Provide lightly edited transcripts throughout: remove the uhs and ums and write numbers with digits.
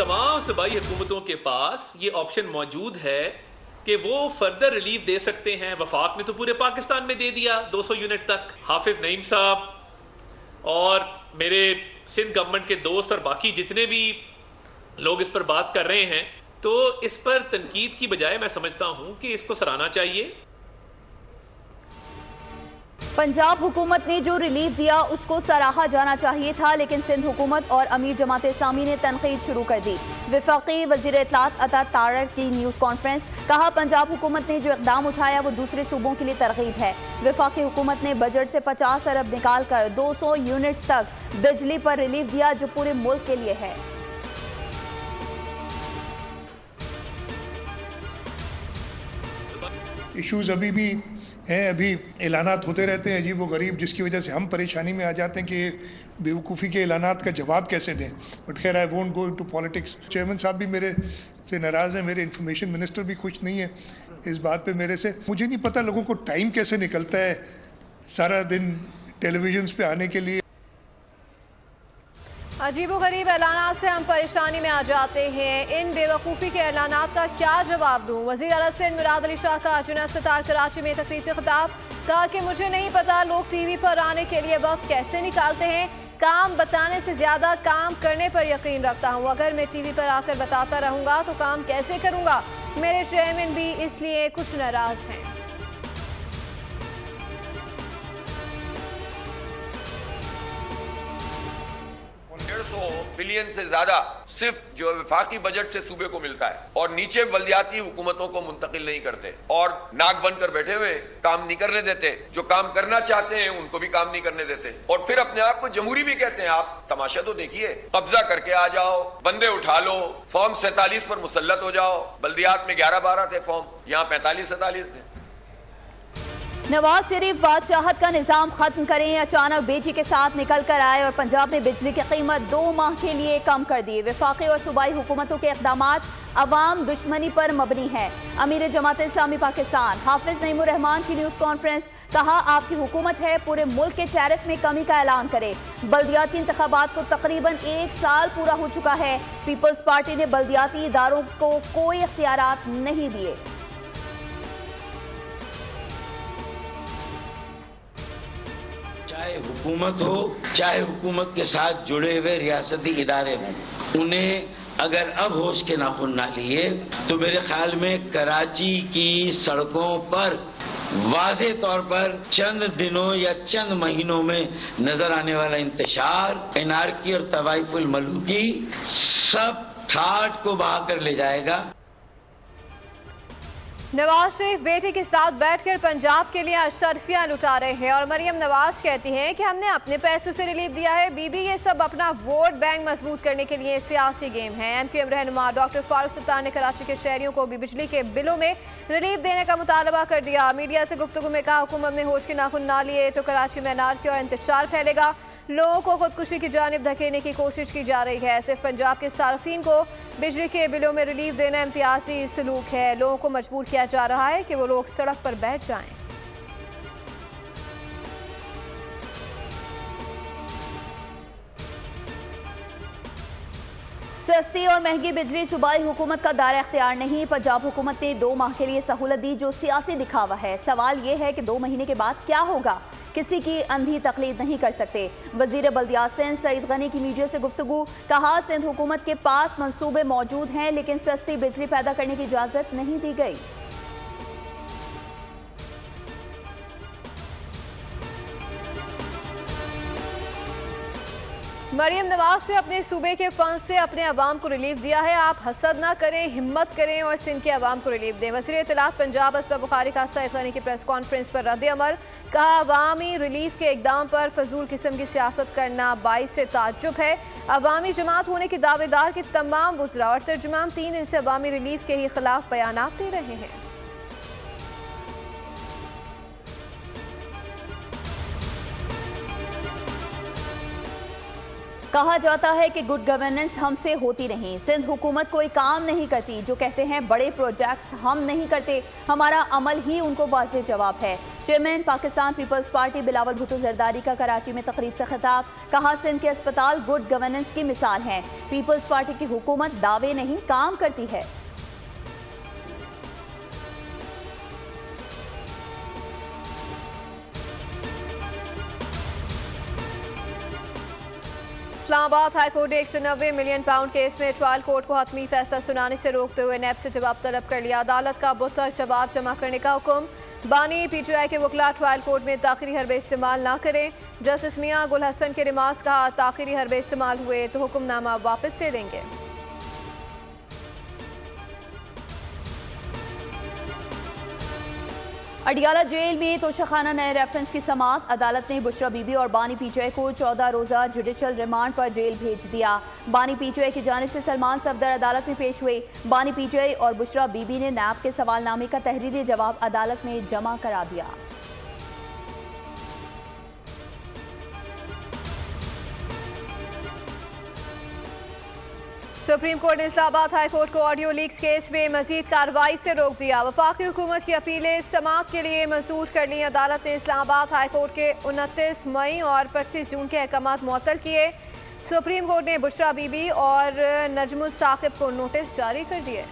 तमाम सूबाई हुकूमतों के पास ये ऑप्शन मौजूद है कि वो फर्दर रिलीफ दे सकते हैं। वफाक ने तो पूरे पाकिस्तान में दे दिया 200 यूनिट तक। हाफिज नईम साहब और मेरे सिंध गवर्नमेंट के दोस्त और बाकी जितने भी लोग इस पर बात कर रहे हैं, तो इस पर तनकीद की बजाय मैं समझता हूं कि इसको सराहना चाहिए। पंजाब हुकूमत ने जो रिलीफ दिया उसको सराहा जाना चाहिए था, लेकिन सिंध हुकूमत और अमीर जमात इस्लामी ने तनकीद शुरू कर दी। वफाकी वज़ीर इत्तलात अता तारक की न्यूज़ कॉन्फ्रेंस, कहा पंजाब हुकूमत ने जो इक़दाम उठाया वो दूसरे सूबों के लिए तरगीब है। वफाकी हुकूमत ने बजट से 50 अरब निकाल कर 200 यूनिट्स तक बिजली पर रिलीफ दिया, जो पूरे मुल्क के लिए है। इश्यूज अभी भी हैं, अभी ऐलानात होते रहते हैं अजीब व गरीब, जिसकी वजह से हम परेशानी में आ जाते हैं कि बेवकूफ़ी के ऐलानात का जवाब कैसे दें। बट खैर, I won't go into politics. Chairman साहब भी मेरे से नाराज़ हैं, मेरे इंफॉर्मेशन मिनिस्टर भी खुश नहीं है इस बात पे मेरे से। मुझे नहीं पता लोगों को टाइम कैसे निकलता है सारा दिन टेलीविजन पे आने के लिए। अजीबोगरीब ऐलानात से हम परेशानी में आ जाते हैं। इन बेवकूफ़ी के ऐलानात का क्या जवाब दूं? वज़ीर आला सिंध मुराद अली शाह का जुनैद सितार कराची में तकरीर से खिताब, कहा कि मुझे नहीं पता लोग टीवी पर आने के लिए वक्त कैसे निकालते हैं। काम बताने से ज़्यादा काम करने पर यकीन रखता हूँ। अगर मैं टीवी पर आकर बताता रहूँगा तो काम कैसे करूँगा? मेरे चेयरमैन भी इसलिए कुछ नाराज़ हैं। 150 बिलियन से ज्यादा सिर्फ जो वफाकी बजट से सूबे को मिलता है और नीचे बल्दियाती हुकूमतों को मुंतकिल नहीं करते और नाक बंद कर बैठे हुए काम नहीं करने देते। जो काम करना चाहते हैं उनको भी काम नहीं करने देते और फिर अपने आप को जमहूरी भी कहते हैं। आप तमाशा तो देखिए, कब्जा करके आ जाओ, बंदे उठा लो, फॉर्म 47 पर मुसल्लत हो जाओ। बल्दियात में 11-12 थे फॉर्म, यहाँ 45-47 थे। नवाज शरीफ बादशाहत का निज़ाम खत्म करें, अचानक बेटी के साथ निकल कर आए और पंजाब में बिजली की कीमत 2 माह के लिए कम कर दी। वफाकी और सूबाई हुकूमतों के इक़दामात अवाम दुश्मनी पर मबनी है। अमीर जमात इस्लामी पाकिस्तान हाफिज नईम रहमान की न्यूज़ कॉन्फ्रेंस, कहा आपकी हुकूमत है पूरे मुल्क के टैरिफ में कमी का ऐलान करे। बल्दियाती इंतखाबात को तकरीबन 1 साल पूरा हो चुका है। पीपल्स पार्टी ने बल्दियाती इदारों को कोई इख्तियारात नहीं दिए। चाहे हुकूमत हो, चाहे हुकूमत के साथ जुड़े हुए रियासती इदारे हों, उन्हें अगर अब होश के नाखून ना लिए तो मेरे ख्याल में कराची की सड़कों पर वाज़े तौर पर चंद दिनों या चंद महीनों में नजर आने वाला इंतशार, एनार्की और तवाइफुल मलूकी सब ठाठ को बहा कर ले जाएगा। नवाज शरीफ बेटे के साथ बैठकर पंजाब के लिए अशरफियां लुटा रहे हैं और मरियम नवाज कहती हैं कि हमने अपने पैसों से रिलीफ दिया है। बीबी ये सब अपना वोट बैंक मजबूत करने के लिए सियासी गेम है। एमक्यूएम रहनुमा डॉक्टर फारूक सत्तार ने कराची के शहरियों को भी बिजली के बिलों में रिलीफ देने का मुतालबा कर दिया। मीडिया से गुफ्तगू में कहा हुकूमत ने होश के नाखून ना लिए तो कराची में अनारकी और इंतशार फैलेगा। लोगों को खुदकुशी की जानिब धकेलने की कोशिश की जा रही है। सिर्फ पंजाब के सार्फिन को बिजली के बिलों में रिलीफ देना इम्तियाजी सलूक है। लोगों को मजबूर किया जा रहा है कि वो लोग सड़क पर बैठ जाएं। सस्ती और महंगी बिजली सूबाई हुकूमत का दायरा इख्तियार नहीं। पंजाब हुकूमत ने 2 माह के लिए सहूलत दी, जो सियासी दिखावा है। सवाल ये है कि 2 महीने के बाद क्या होगा? किसी की अंधी तकलीद नहीं कर सकते। वजीर बल्दियात सिंध सईद गनी की मीडिया से गुफ्तगू, कहा सिंध हुकूमत के पास मंसूबे मौजूद हैं लेकिन सस्ती बिजली पैदा करने की इजाज़त नहीं दी गई। मरियम नवाज से अपने सूबे के फंड से अपने अवाम को रिलीफ दिया है। आप हसद ना करें, हिम्मत करें और सिंध के अवाम को रिलीफ दें। वज़ीर इत्तलात पंजाब असफ़ बुखारी का सईद गनी की प्रेस कॉन्फ्रेंस पर रद्द अमल, कहा अवामी रिलीफ के इक़दाम पर फजूल किस्म की सियासत करना बाइस ताज्जुब है। अवामी जमात होने के दावेदार के तमाम वज़रा और तर्जुमान 3 दिन से अवामी रिलीफ के ही खिलाफ बयानात दे रहे हैं। कहा जाता है कि गुड गवर्नेंस हमसे होती नहीं। सिंध हुकूमत कोई काम नहीं करती। जो कहते हैं बड़े प्रोजेक्ट्स हम नहीं करते, हमारा अमल ही उनको वाज़ेह जवाब है। Chairman Pakistan peoples party Bilawal Bhutto Zardari का कराची में तकरीब से खिताब। कहा सिंध के अस्पताल गुड गवर्नेंस की मिसाल हैं। पीपल्स पार्टी की हुकूमत दावे नहीं काम करती है। इस्लामाबाद हाईकोर्ट ने 190 मिलियन पाउंड केस में ट्रायल कोर्ट को हतमी फैसला सुनाने से रोकते हुए नैब से जवाब तलब कर लिया। अदालत का बुध तक जवाब जमा करने का हुक्म। बानी पीटीआई के वकला ट्रायल कोर्ट में ताखिरी हरबे इस्तेमाल न करें। जस्टिस मियां गुल हसन के रिमार्क्स कहा ताखिरी हरबे इस्तेमाल हुए तो हुक्मनामा वापस ले लेंगे। अडियाला जेल में तोशाखाना नए रेफरेंस की समाअत। अदालत ने बुशरा बीबी और बानी पीटीआई को 14 रोज़ा जुडिशल रिमांड पर जेल भेज दिया। बानी पीटीआई की जानिब से सलमान सफदर अदालत में पेश हुए। बानी पीटीआई और बुशरा बीबी ने नैब के सवालनामे का तहरीरी जवाब अदालत में जमा करा दिया। सुप्रीम कोर्ट ने इस्लामाबाद हाई कोर्ट को ऑडियो लीक्स केस में मजीद कार्रवाई से रोक दिया। वफाकी हुकूमत की अपीलें समाअत के लिए मंजूर कर ली। अदालत ने इस्लामाबाद हाई कोर्ट के 29 मई और 25 जून के अहकामात मुअत्तल किए। सुप्रीम कोर्ट ने बुशरा बीबी और नजमुल साकिब को नोटिस जारी कर दिए।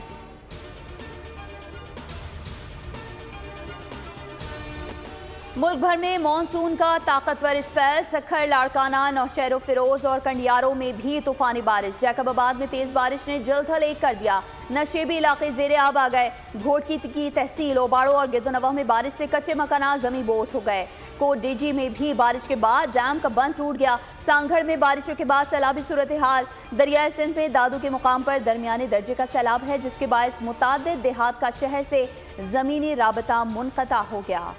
मुल्क भर में मानसून का ताकतवर स्पेल। सखर, लाड़काना, नौशहरों, फिरोज और कंडियारों में भी तूफानी बारिश। जैकबाबाद में तेज बारिश ने जलथल एक कर दिया। नशेबी इलाके जेरे आब आ गए। घोटकी की तहसील ओबाड़ो और गिरदोनवा में बारिश से कच्चे मकाना जमी बोस हो गए। कोट डीजी में भी बारिश के बाद डैम का बंद टूट गया। सांगड़ में बारिशों के बाद सैलाबी सूरत हाल। दरियाए सिंध में दादू के मुकाम पर दरमियाने दर्जे का सैलाब है, जिसके बायस मुतादिद देहात का शहर से जमीनी राबता मुनक़ता हो गया।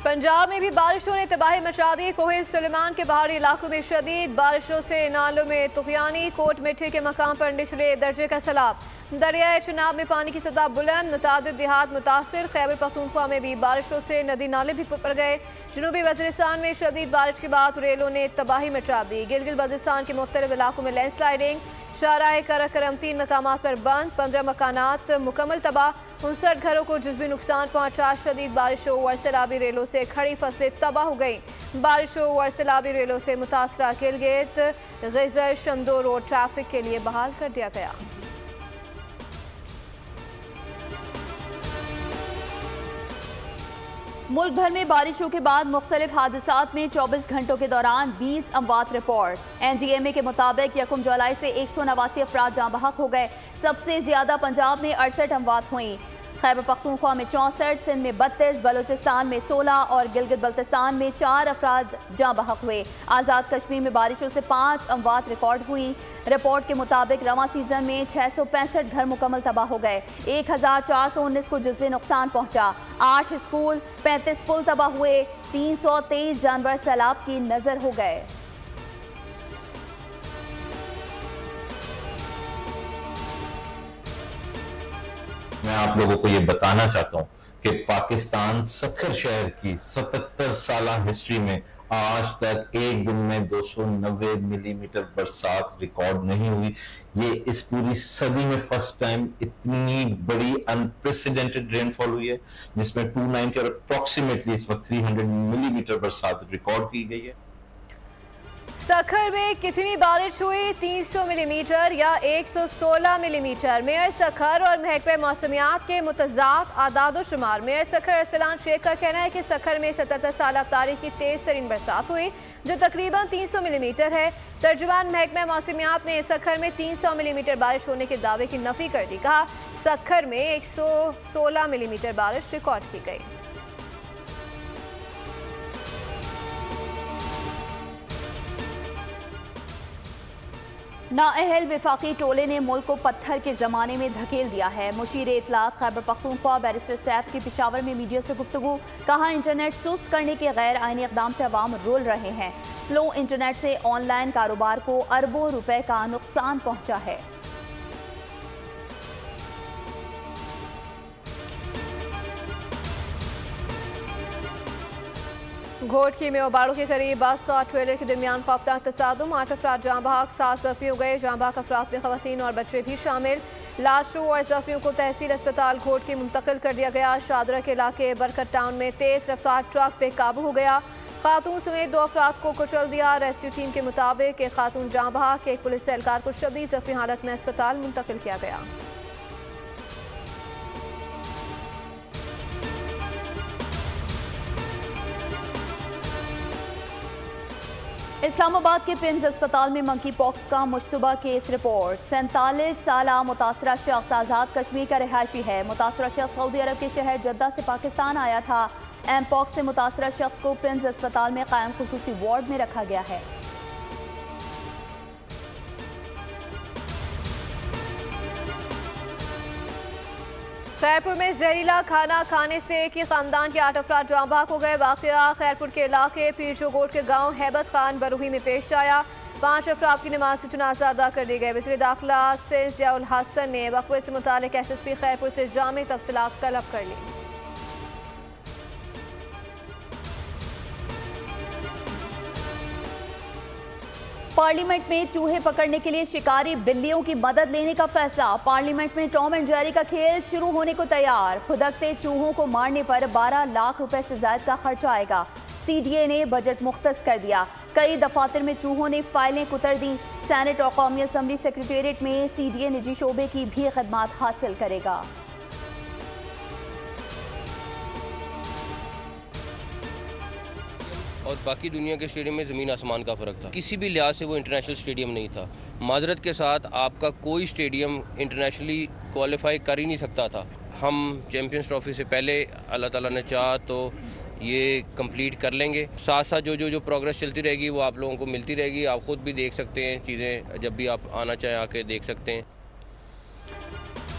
पंजाब में भी बारिशों ने तबाही मचा दी। कोहे सुलेमान के पहाड़ी इलाकों में शदीद बारिशों से नालों में तुगयानी। कोट मिट्टी के मकाम पर निचले दर्जे का सैलाब। दरियाए चनाब में पानी की सतह बुलंद। मुतादिद देहात मुतासिर। खैबर पख्तूनख्वा में भी बारिशों से नदी नाले भी पड़ गए। जनूबी वज़ीरिस्तान में शदीद बारिश के बाद रेलों ने तबाही मचा दी। गिलगित बल्तिस्तान के मुख्तलिफ इलाकों में लैंडस्लाइडिंग। शाहराह करम 3 मकामात पर बंद। 15 मकानात मुकम्मल तबाह। 59 घरों को जुज़वी नुकसान पहुंचा। शदीद बारिशों व सैलाबी रेलों से खड़ी फसलें तबाह हो गई। बारिशों व सैलाबी रेलों से मुतासरा गिलगित गिज़र शंदो रोड ट्रैफिक के लिए बहाल कर दिया गया। मुल्क भर में बारिशों के बाद मुख्तलिफ हादसात में 24 घंटों के दौरान 20 अमवात रिपोर्ट। NDMA के मुताबिक 1 जुलाई से 189 अफराद जाँ बहक हो गए। सबसे ज्यादा पंजाब में 68 अमवात हुई। खैबर पख्तूनख्वा में 64, सिंध में 32, बलूचिस्तान में 16 और गिलगित बल्तिस्तान में 4 अफराद जाँ बहक हुए। आज़ाद कश्मीर में बारिशों से 5 अमवात रिकॉर्ड हुई। रिपोर्ट के मुताबिक रवां सीजन में 665 घर मुकम्मल तबाह हो गए। 1419 को जुज़वी नुकसान पहुंचा। 8 स्कूल, 35 पुल तबाह हुए। 323 जानवर सैलाब की नजर हो गए। मैं आप लोगों को ये बताना चाहता हूं कि पाकिस्तान सखर शहर की 77 साल हिस्ट्री में आज तक एक दिन में 290 मिलीमीटर बरसात रिकॉर्ड नहीं हुई। ये इस पूरी सदी में फर्स्ट टाइम इतनी बड़ी अनप्रेसिडेंटेड रेनफॉल हुई है, जिसमें 290 और अप्रोक्सीमेटली इस वक्त 300 मिलीमीटर बरसात रिकॉर्ड की गई है। सखर में कितनी बारिश हुई? 300 मिलीमीटर या 116 मिलीमीटर। मेयर सखर और महकमे मौसमियात के मुतजाद आदाद शुमार। मेयर सखर अरसलान शेख का कहना है कि सखर में 77 साल तारीख की तेज तरीन बरसात हुई, जो तकरीबन 300 मिलीमीटर है। तर्जुमान महकमे मौसमियात ने सखर में 300 मिलीमीटर बारिश होने के दावे की नफी कर दी। कहा सखर में 116 मिलीमीटर बारिश रिकॉर्ड की गई। नाअहल विफाकी टोले ने मुल्क को पत्थर के ज़माने में धकेल दिया है। मुशीर इत्तलात खैबर पख्तूनख्वा बैरिस्टर सैफ की पेशावर में मीडिया से गुफ्तगू। कहा इंटरनेट सुस्त करने के गैर आइनी इक़दाम से अवाम रुल रहे हैं। स्लो इंटरनेट से ऑनलाइन कारोबार को अरबों रुपए का नुकसान पहुंचा है। घोटकी में ओबाड़ों के करीब बस और ट्रेलर के दरमियान खौफनाक तसादुम, 8 अफराद जाँ बहक, 7 जख्मी हो गए। जाँ बहक अफराद में खवातीन और बच्चे भी शामिल। लाशों और जख्मियों को तहसील अस्पताल घोटकी मुंतकिल कर दिया गया। शादरा के इलाके बरकत टाउन में तेज रफ्तार ट्रक बेकाबू हो गया, खातून समेत 2 अफराद को कुचल दिया। रेस्क्यू टीम के मुताबिक एक खातून जाँ बहक, एक पुलिस एहलकार को शदीद जख्मी हालत में अस्पताल मुंतकिल किया गया। इस्लामाबाद के पिंज अस्पताल में मंकी पॉक्स का मुश्तबा केस रिपोर्ट। 47 साला मुतासरा शख्स आज़ाद कश्मीर का रिहायशी है। मुतासरा शख्स सऊदी अरब के शहर जद्दा से पाकिस्तान आया था। एम पॉक्स से मुतासरा शख्स को पिंज अस्पताल में कायम खुसूसी वार्ड में रखा गया है। खैरपुर में जहरीला खाना खाने से एक ही खानदान के 8 अफराद जाँ बहक हो गए। वाक़या खैरपुर के इलाके पीरजोगोट के गांव हैबत खान बरूही में पेश आया। 5 अफराद की नमाज से जनाजा अदा कर दी गए। वज़ीर दाखिला सिंध ज़ियाउल हसन ने वक़्वे से मुतालिक SSP खैरपुर से जामी तफसीलात तलब कर ली। पार्लियामेंट में चूहे पकड़ने के लिए शिकारी बिल्लियों की मदद लेने का फैसला। पार्लियामेंट में टॉम एंड जेरी का खेल शुरू होने को तैयार। खुदकते चूहों को मारने पर 12 लाख रुपए से ज्यादा का खर्चा आएगा। CDA ने बजट मुख्तस कर दिया। कई दफातर में चूहों ने फाइलें कुतर दी। सेनेट और कौमी असम्बली सेक्रेटेरिएट में CDA निजी शोबे की भी खदमात हासिल करेगा। और बाकी दुनिया के स्टेडियम में ज़मीन आसमान का फ़र्क था। किसी भी लिहाज से वो इंटरनेशनल स्टेडियम नहीं था। माजरत के साथ आपका कोई स्टेडियम इंटरनेशनली क्वालिफाई कर ही नहीं सकता था। हम चैम्पियंस ट्रॉफी से पहले अल्लाह ताला ने चाहा तो ये कंप्लीट कर लेंगे। साथ साथ जो प्रोग्रेस चलती रहेगी वो आप लोगों को मिलती रहेगी। आप ख़ुद भी देख सकते हैं चीज़ें, जब भी आप आना चाहें आके देख सकते हैं।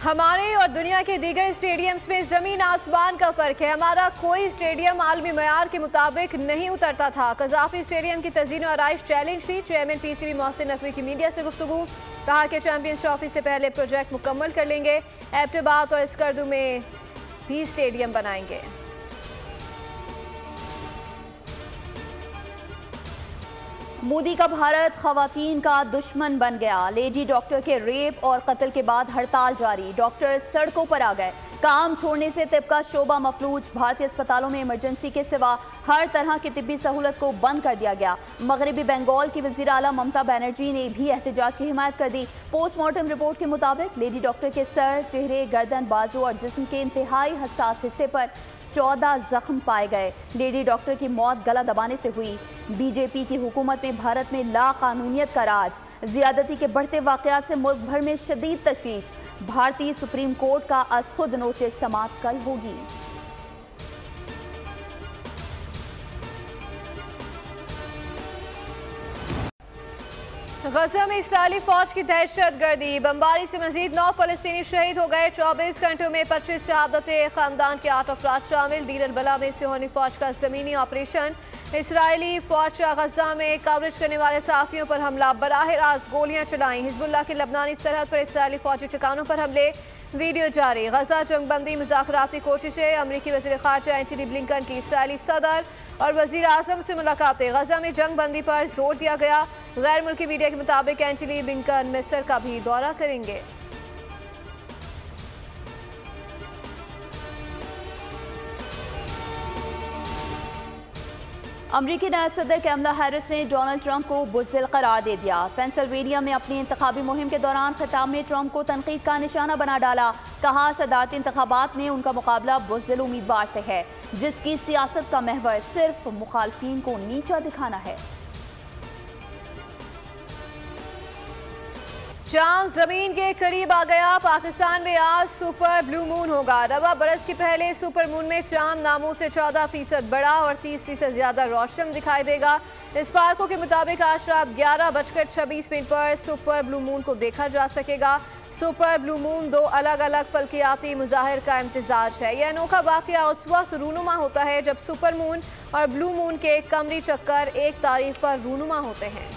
हमारे और दुनिया के दीगर स्टेडियम्स में ज़मीन आसमान का फ़र्क है। हमारा कोई स्टेडियम आलमी मयार के मुताबिक नहीं उतरता था। कज़ाफ़ी स्टेडियम की तज़ीन और आराइश चैलेंज थी। चेयरमैन PCB मोहसिन नकवी की मीडिया से गुफ्तगू, कहा कि चैम्पियंस ट्रॉफी से पहले प्रोजेक्ट मुकम्मल कर लेंगे। एबटाबाद और स्कर्दू में भी स्टेडियम बनाएंगे। मोदी का भारत खवातीन का दुश्मन बन गया। लेडी डॉक्टर के रेप और कत्ल के बाद हड़ताल जारी। डॉक्टर सड़कों पर आ गए। काम छोड़ने से तिब का शोबा मफलूज। भारतीय अस्पतालों में इमरजेंसी के सिवा हर तरह की तिब्बी सहूलत को बंद कर दिया गया। मगरबी बंगाल की वज़ीर आला ममता बनर्जी ने भी एहतजाज की हिमायत कर दी। पोस्टमार्टम रिपोर्ट के मुताबिक लेडी डॉक्टर के सर, चेहरे, गर्दन, बाजू और जिस्म के इंतहाई हसास हिस्से पर 14 जख्म पाए गए। लेडी डॉक्टर की मौत गला दबाने से हुई। बीजेपी की हुकूमत में भारत में लाकानूनियत का राज। ज़ियादती के बढ़ते वाक़यात से मुल्क भर में शदीद तशवीश। भारतीय सुप्रीम कोर्ट का अज़खुद नोटिस समाअत कल होगी। गजा में इस्राएली फौज की दहशत गर्दी। बमबारी से मजीद 9 फलस्तीनी शहीद हो गए। 24 घंटों में 25 शहादतें। खानदान के 8 अफराद शामिल। दीर अल बला में सिहोनी फौज का जमीनी ऑपरेशन। इसराइली फौज का गजा में कवरेज करने वाले सहाफ़ियों पर हमला। बराह रास्त गोलियां चलाई। हिजबुल्लाह की लबनानी सरहद पर इसराइली फौजी ठिकानों पर हमले। वीडियो जारी। गजा जंगबंदी मुज़ाकराती कोशिशें। अमरीकी वज़ीर ख़ारजा एंटनी ब्लिंकन की इसराइली सदर और वज़ीर आज़म से मुलाकातें। गजा में जंग बंदी पर जोर दिया गया। गैर मुल्की मीडिया के मुताबिक एंटनी ब्लिंकन मिस्र का भी दौरा करेंगे। अमरीकी नायब सदर कमला हैरिस ने डोनाल्ड ट्रंप को बुज़दिल करार दे दिया। पेंसिल्वेनिया में अपनी इंतखाबी मुहिम के दौरान खिताब में ट्रंप को तनकीद का निशाना बना डाला। कहा, सदारती इंतखाबात में उनका मुकाबला बुज़दिल उम्मीदवार से है जिसकी सियासत का महवर सिर्फ मुखालफिन को नीचा दिखाना है। चांद जमीन के करीब आ गया। पाकिस्तान में आज सुपर ब्लू मून होगा। रवा बरस के पहले सुपर मून में चांद नामों से 14% बड़ा और 30% ज्यादा रोशन दिखाई देगा। स्पार्को के मुताबिक आज रात 11:26 पर सुपर ब्लू मून को देखा जा सकेगा। सुपर ब्लू मून 2 अलग अलग फल्कियाती मुजाहिर का इम्तिजाज है। यह अनोखा वाकया उस वक्त रूनुमा होता है जब सुपर मून और ब्लू मून के कमरी चक्कर एक तारीख पर रूनुमा होते हैं।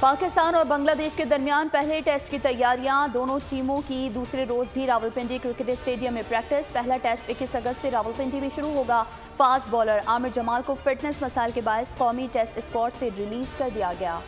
पाकिस्तान और बांग्लादेश के दरमियान पहले टेस्ट की तैयारियां। दोनों टीमों की दूसरे रोज भी रावलपिंडी क्रिकेट स्टेडियम में प्रैक्टिस। पहला टेस्ट 21 अगस्त से रावलपिंडी में शुरू होगा। फास्ट बॉलर आमिर जमाल को फिटनेस मसाइल के बायस कौमी टेस्ट स्क्वाड से रिलीज कर दिया गया।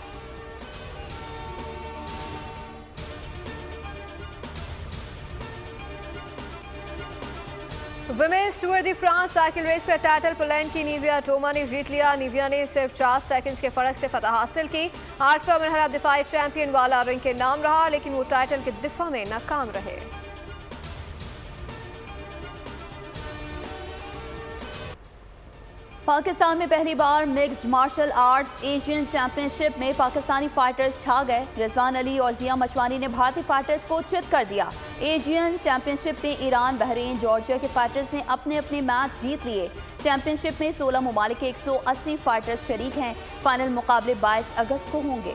विमेंस टूर दी फ्रांस साइकिल रेस का टाइटल पोलैंड की निविया टोमा ने जीत लिया। निविया ने सिर्फ 4 सेकंड्स के फर्क से फतह हासिल की। 8वां मरहला दिफाई चैंपियन वाला रिंग के नाम रहा, लेकिन वो टाइटल के दिफा में नाकाम रहे। पाकिस्तान में पहली बार mixed martial arts Asian championship में पाकिस्तानी फाइटर्स छा गए। रिजवान अली और जिया मशवानी ने भारतीय फाइटर्स को चित कर दिया। एशियन चैंपियनशिप में ईरान, बहरीन, जॉर्जिया के फाइटर्स ने अपने अपने मैच जीत लिए। चैंपियनशिप में 16 ममालिक के 180 फाइटर्स शरीक हैं। फाइनल मुकाबले 22 अगस्त को होंगे।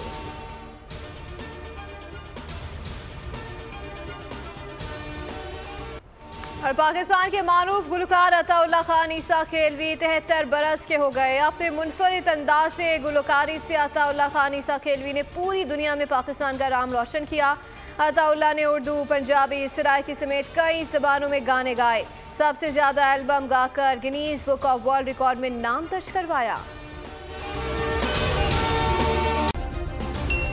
और पाकिस्तान के मारूफ गुलकार अताउल्लाह खान ईसा खेलवी 73 बरस के हो गए। अपने मुनफरिद अंदाज से गुलकारी से अताउल्लाह खान ईसा खेलवी ने पूरी दुनिया में पाकिस्तान का नाम रोशन किया। अताउल्लाह ने उर्दू, पंजाबी, सराइकी समेत कई ज़बानों में गाने गाए। सबसे ज़्यादा एल्बम गाकर Guinness book of world record में नाम दर्ज करवाया।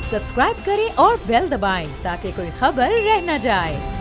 सब्सक्राइब करें और बेल दबाएं ताकि कोई खबर रह न जाए।